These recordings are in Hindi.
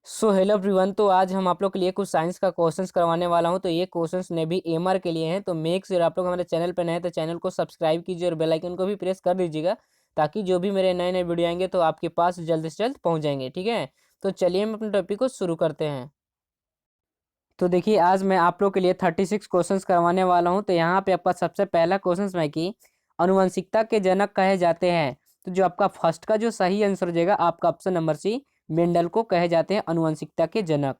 So hello everyone. तो आज हम आप लोग के लिए कुछ साइंस का क्वेश्चंस करवाने वाला हूं। तो ये क्वेश्चंस ने भी एमआर के लिए हैं। तो मेक श्योर आप लोग हमारे चैनल पर नए हैं तो चैनल को सब्सक्राइब कीजिए और बेल आइकन को भी प्रेस कर दीजिएगा, ताकि जो भी मेरे नए नए वीडियो आएंगे तो आपके पास जल्द से जल्द पहुंच जाएंगे। ठीक है, तो चलिए हम अपने टॉपिक को शुरू करते हैं। तो देखिए, आज मैं आप लोग के लिए 36 क्वेश्चंस करवाने वाला हूं। तो यहाँ पे आपका सबसे पहला क्वेश्चन है कि अनुवंशिकता के जनक कहे जाते हैं। तो जो आपका फर्स्ट का जो सही आंसर हो जाएगा आपका ऑप्शन नंबर सी, मेंडल को कहे जाते हैं अनुवंशिकता के जनक।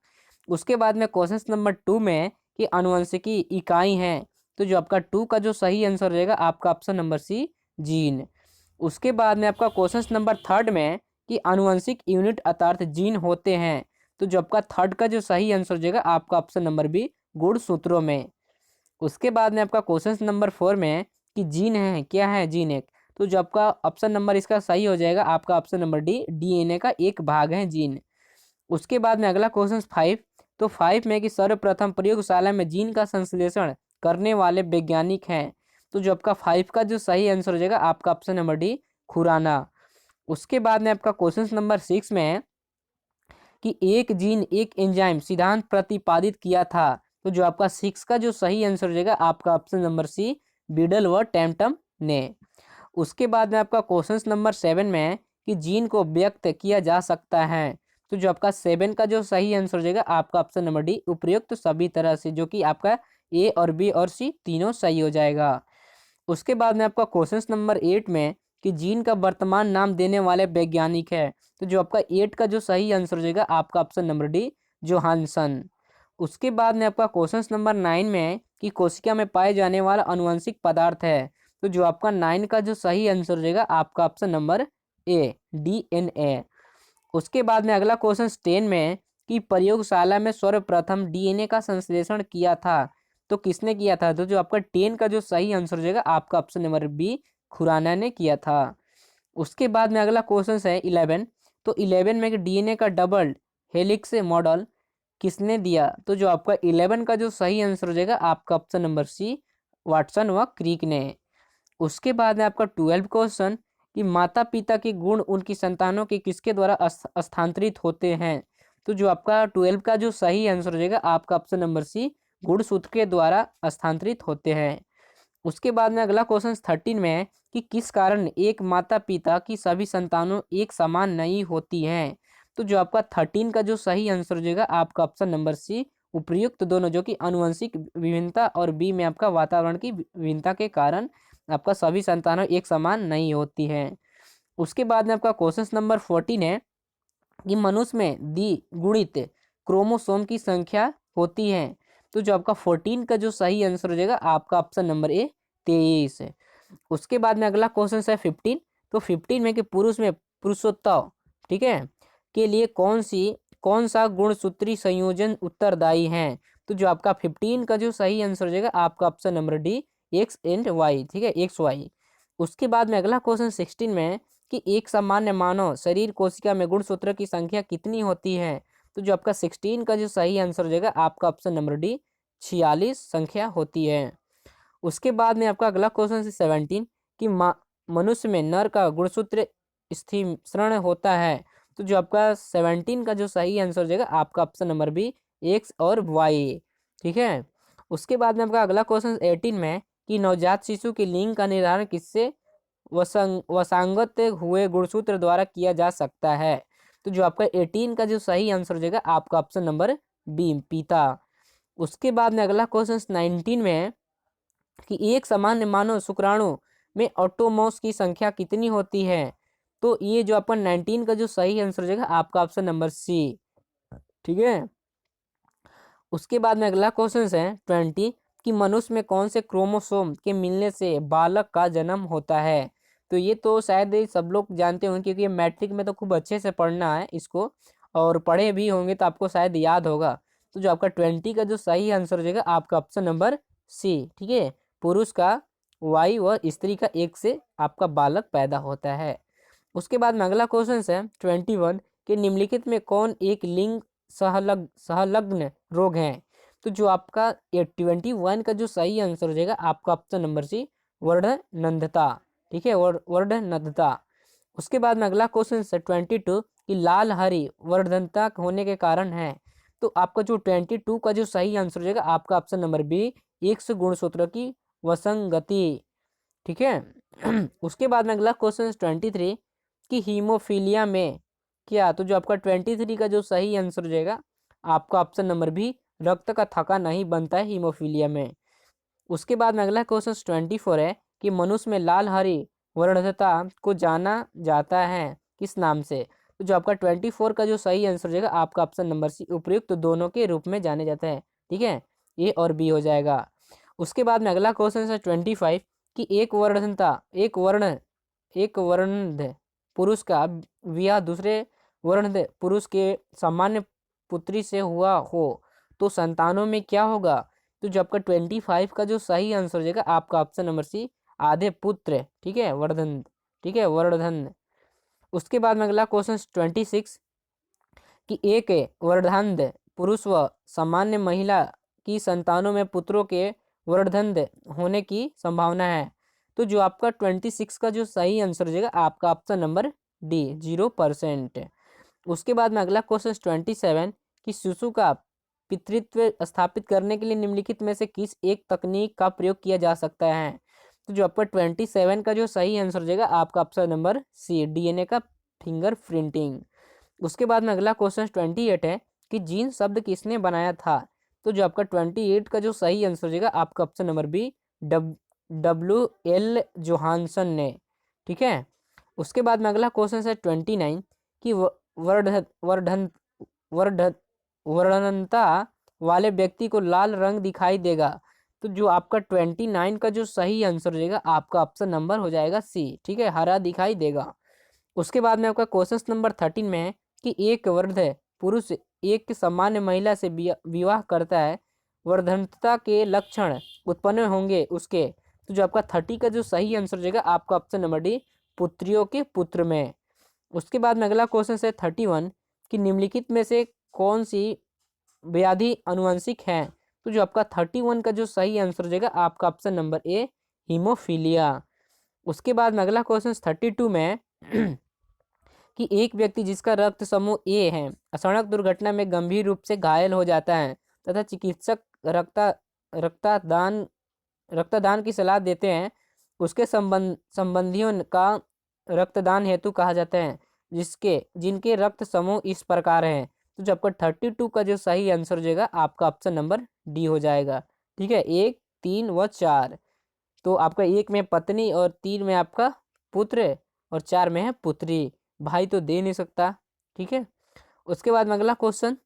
उसके बाद में क्वेश्चन नंबर 2 में कि अनुवंशिकी इकाई है। तो जो आपका 2 का जो सही आंसर हो जाएगा आपका ऑप्शन नंबर सी, जीन। उसके बाद में आपका क्वेश्चन नंबर 3 में कि अनुवंशिक यूनिट अर्थात जीन होते हैं। तो जो आपका 3 का जो सही आंसर हो जाएगा आपका ऑप्शन नंबर बी, गुणसूत्रों में। उसके बाद में आपका क्वेश्चन नंबर 4 में कि जीन है, क्या है जीन? एक। तो जो आपका ऑप्शन नंबर इसका सही हो जाएगा आपका ऑप्शन नंबर डी, डीएनए का एक भाग है जीन। उसके बाद में अगला क्वेश्चन 5। तो 5 में कि सर्वप्रथम प्रयोगशाला में जीन का संश्लेषण करने वाले वैज्ञानिक हैं। तो जो आपका 5 का जो सही आंसर हो जाएगा आपका ऑप्शन नंबर डी, खुराना। उसके बाद में आपका क्वेश्चन नंबर 6 में है कि एक जीन एक एंजाइम सिद्धांत प्रतिपादित किया था। तो जो आपका 6 का जो सही आंसर हो जाएगा आपका ऑप्शन नंबर सी, बीडल व टैमटम ने। उसके बाद में आपका क्वेश्चन नंबर 7 में है कि जीन को व्यक्त किया जा सकता है। तो जो आपका 7 का जो सही आंसर हो जाएगा आपका ऑप्शन नंबर डी, उपयुक्त सभी तरह से, जो कि आपका ए और बी और सी तीनों सही हो जाएगा। उसके बाद में आपका क्वेश्चन नंबर 8 में कि जीन का वर्तमान नाम देने वाले वैज्ञानिक है। तो जो आपका 8 का जो सही आंसर हो जाएगा आपका ऑप्शन नंबर डी, जोहानसन। उसके बाद में आपका क्वेश्चन नंबर 9 में है कि कोशिका में पाए जाने वाला अनुवांशिक पदार्थ है। तो जो आपका 9 का जो सही आंसर हो जाएगा आपका ऑप्शन नंबर ए, डीएनए। उसके बाद में अगला क्वेश्चन 10 में है कि प्रयोगशाला में सर्वप्रथम डीएनए का संश्लेषण किया था। तो किसने किया था? तो जो आपका 10 का जो सही आंसर हो जाएगा आपका ऑप्शन नंबर बी, खुराना ने किया था। उसके बाद में अगला क्वेश्चन है 11। तो 11 में डीएनए का डबल हेलिक्स मॉडल किसने दिया? तो जो आपका 11 का जो सही आंसर हो जाएगा आपका ऑप्शन नंबर सी, वाटसन व क्रिक ने। उसके बाद में आपका 12 क्वेश्चन कि माता पिता के गुण उनकी संतानों के किसके द्वारा स्थानांतरित होते हैं। तो जो आपका 12 का जो सही आंसर हो जाएगा आपका ऑप्शन नंबर सी, गुणसूत्र के द्वारा स्थानांतरित होते हैं। उसके बाद में अगला क्वेश्चन 13 में है कि किस कारण एक माता पिता की सभी संतानों एक समान नहीं होती हैं। तो जो आपका 13 का जो सही आंसर हो जाएगा आपका ऑप्शन नंबर सी, उपयुक्त दोनों, जो कि आनुवंशिक विभिन्नता और बी में आपका वातावरण की विभिन्नता के कारण आपका सभी संतानों एक समान नहीं होती हैं। उसके बाद में आपका क्वेश्चन नंबर 14 है कि मनुष्य में द्विगुणित क्रोमोसोम की संख्या होती है। तो जो आपका 14 का जो सही आंसर हो जाएगा आपका ऑप्शन नंबर ए, 23 है। उसके बाद में अगला क्वेश्चन है 15। तो 15 में कि पुरुष में पुरुषोत्तव, ठीक है, के लिए कौन सा गुणसूत्री संयोजन उत्तरदायी है। तो जो आपका 15 का जो सही आंसर हो जाएगा आपका option number D, X and Y, ठीक है, एक्स वाई। उसके बाद में अगला क्वेश्चन 16 में है कि एक सामान्य मानव शरीर कोशिका में गुणसूत्र की संख्या कितनी होती है। तो जो आपका 16 का जो सही आंसर हो जाएगा आपका ऑप्शन नंबर डी, 46 संख्या होती है। उसके बाद में आपका अगला क्वेश्चन है 17 कि मनुष्य में नर का गुणसूत्र स्थिरण होता है। तो जो आपका 17 का जो सही आंसर हो जाएगा आपका ऑप्शन नंबर बी, एक्स और वाई, ठीक है। उसके बाद में आपका अगला क्वेश्चन 18 में है कि नवजात शिशु की लिंग का निर्धारण किससे वसांगत हुए गुणसूत्र द्वारा किया जा सकता है। तो जो आपका 18 का जो सही आंसर हो जाएगा आपका ऑप्शन नंबर बी, पिता। उसके बाद में अगला क्वेश्चन 19 में है कि एक सामान्य मानव शुक्राणु में ऑटोमोस की संख्या कितनी होती है। तो ये जो आपका 19 का जो सही आंसर हो जाएगा आपका ऑप्शन नंबर सी, ठीक है। उसके बाद में अगला क्वेश्चन है 20 कि मनुष्य में कौन से क्रोमोसोम के मिलने से बालक का जन्म होता है। तो ये तो शायद ये सब लोग जानते होंगे, क्योंकि मैट्रिक में तो खूब अच्छे से पढ़ना है इसको, और पढ़े भी होंगे तो आपको शायद याद होगा। तो जो आपका 20 का जो सही आंसर हो जाएगा आपका ऑप्शन नंबर सी, ठीक है, पुरुष का वाई व स्त्री का एक से आपका बालक पैदा होता है। उसके बाद में अगला क्वेश्चन है 21 कि निम्नलिखित में कौन एक लिंग सहलग्न रोग है। तो जो आपका 21 का जो सही आंसर हो जाएगा आपका ऑप्शन नंबर सी, वर्णनंदता, ठीक है, वर्णनंदता। उसके बाद में अगला क्वेश्चन है 22 कि लाल हरी वर्धनता होने के कारण है। तो आपका जो 22 का जो सही आंसर हो जाएगा आपका ऑप्शन नंबर बी, एक्स गुणसूत्र की वसंगति। ठीक है। उसके बाद में अगला क्वेश्चन 23 कि हीमोफीलिया में क्या, तो जो आपका 23 का जो सही आंसर हो जाएगा आपका ऑप्शन नंबर बी, रक्त का थक्का नहीं बनता है हीमोफीलिया में। उसके बाद में अगला क्वेश्चन 24 है कि मनुष्य में लाल हरी वर्णता को जाना जाता है किस नाम से। तो जो आपका 24 का जो सही आंसर हो जाएगा आपका ऑप्शन नंबर सी, उपयुक्त दोनों के रूप में जाने जाता है। ठीक है, ए और बी हो जाएगा। उसके बाद में अगला क्वेश्चन है 25 कि एक वर्णद पुरुष का विवाह दूसरे वर्णद पुरुष के सामान्य पुत्री से हुआ हो तो संतानों में क्या होगा। तो जो आपका 25 का जो सही आंसर हो जाएगा आपका ऑप्शन नंबर सी, आधे पुत्र। ठीक है, वर्धन। ठीक है, वर्धन। उसके बाद में अगला क्वेश्चन 26 कि एक वर्धांध पुरुष व सामान्य महिला की संतानों में पुत्रों के वर्धंध होने की संभावना है। तो जो आपका 26 का जो सही आंसर हो जाएगा आपका ऑप्शन नंबर डी, 0%। उसके बाद में अगला क्वेश्चन 27 कि शिशु का पितृत्व स्थापित करने के लिए निम्नलिखित में से किस एक तकनीक का प्रयोग किया जा सकता है। तो जो आपका 27 का जो सही आंसर हो जाएगा आपका ऑप्शन नंबर सी, डीएनए का फिंगर प्रिंटिंग। उसके बाद में अगला क्वेश्चन 28 है कि जीन शब्द किसने बनाया था। तो जो आपका 28 का जो सही आंसर हो जाएगा आपका option number B, WL Johansson ने। ठीक है। उसके बाद में अगला क्वेश्चन है 29 कि वर्णनता वाले व्यक्ति को लाल रंग दिखाई देगा। तो जो आपका 29 का जो सही आंसर हो जाएगा आपका ऑप्शन नंबर हो जाएगा सी। ठीक है, हरा दिखाई देगा। उसके बाद में आपका क्वेश्चन नंबर 13 में है कि एक वृद्ध पुरुष एक सामान्य महिला से विवाह करता है, वर्धनता के लक्षण उत्पन्न होंगे उसके। तो जो आपका 30 का जो सही आंसर हो जाएगा आपका ऑप्शन नंबर डी, पुत्रियों के पुत्र में। उसके बाद में अगला क्वेश्चन है 31 कि निम्नलिखित में से कौन सी व्याधि अनुवांशिक है। तो जो आपका 31 का जो सही आंसर हो जाएगा आपका ऑप्शन नंबर ए, हीमोफीलिया। उसके बाद में अगला क्वेश्चन 32 में कि एक व्यक्ति जिसका रक्त समूह ए है सड़क दुर्घटना में गंभीर रूप से घायल हो जाता है तथा चिकित्सक रक्तदान रक्तदान की सलाह देते हैं, उसके संबंधियों का रक्तदान हेतु कहा जाता है जिनके रक्त समूह इस प्रकार हैं। तो जो आपका 32 का जो सही आंसर हो जाएगा आपका ऑप्शन नंबर डी हो जाएगा। ठीक है, 1, 3 व 4। तो आपका 1 में पत्नी और 3 में आपका पुत्र और 4 में है पुत्री। भाई तो दे नहीं सकता। ठीक है। उसके बाद में अगला क्वेश्चन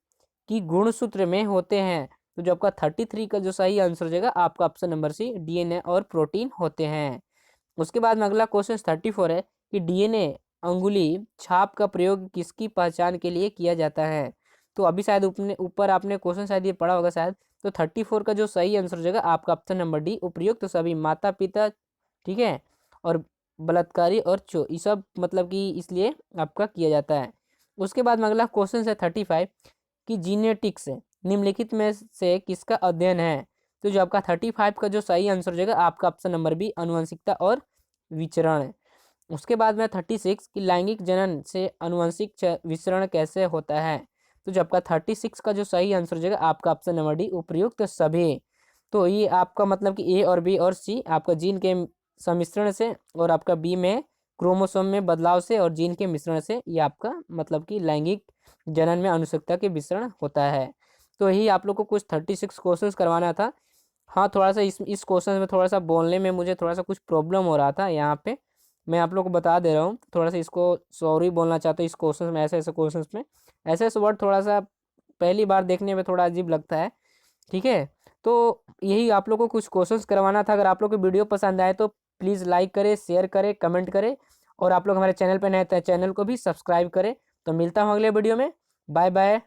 कि गुणसूत्र में होते हैं। तो जो आपका 33 का जो सही आंसर हो जाएगा आपका ऑप्शन नंबर सी, डीएनए और प्रोटीन होते हैं। उसके बाद में अगला क्वेश्चन 34 है कि डीएनए अंगुली छाप का प्रयोग किसकी पहचान के लिए किया जाता है। तो अभी शायद ऊपर आपने क्वेश्चन शायद ये पढ़ा होगा शायद। तो 34 का जो सही आंसर हो जाएगा आपका ऑप्शन नंबर डी, उपयुक्त सभी माता पिता। ठीक है, और बलात्कारी और चो ये सब मतलब कि इसलिए आपका किया जाता है। उसके बाद में अगला क्वेश्चन है 35 कि जीनेटिक्स निम्नलिखित में से किसका अध्ययन है। तो जो आपका 35 का जो सही आंसर हो जाएगा आपका ऑप्शन नंबर बी, अनुवांशिकता और विचरण। उसके बाद में 36 कि लैंगिक जनन से अनुवांशिक विचरण कैसे होता है। तो जो आपका 36 का जो सही आंसर हो जाएगा आपका ऑप्शन नंबर डी, उपयुक्त सभी। तो ये आपका मतलब कि ए और बी और सी आपका जीन के सम्मिश्रण से और आपका बी में क्रोमोसोम में बदलाव से और जीन के मिश्रण से ये आपका मतलब कि लैंगिक जनन में अनुसुकता के विचरण होता है। तो यही आप लोग को कुछ 36 क्वेश्चंस करवाना था। हाँ, थोड़ा सा इस क्वेश्चन में थोड़ा सा बोलने में मुझे थोड़ा सा कुछ प्रॉब्लम हो रहा था यहाँ पे, मैं आप लोग को बता दे रहा हूँ। थोड़ा सा इसको सॉरी बोलना चाहता हूँ इस क्वेश्चन में, ऐसे ऐसे क्वेश्चन में ऐसे ऐसे वर्ड थोड़ा सा पहली बार देखने में थोड़ा अजीब लगता है। ठीक है, तो यही आप लोग को कुछ क्वेश्चंस करवाना था। अगर आप लोग को वीडियो पसंद आए तो प्लीज़ लाइक करें, शेयर करें, कमेंट करें और आप लोग हमारे चैनल पर नए हैं तो चैनल को भी सब्सक्राइब करें। तो मिलता हूँ अगले वीडियो में। Bye bye.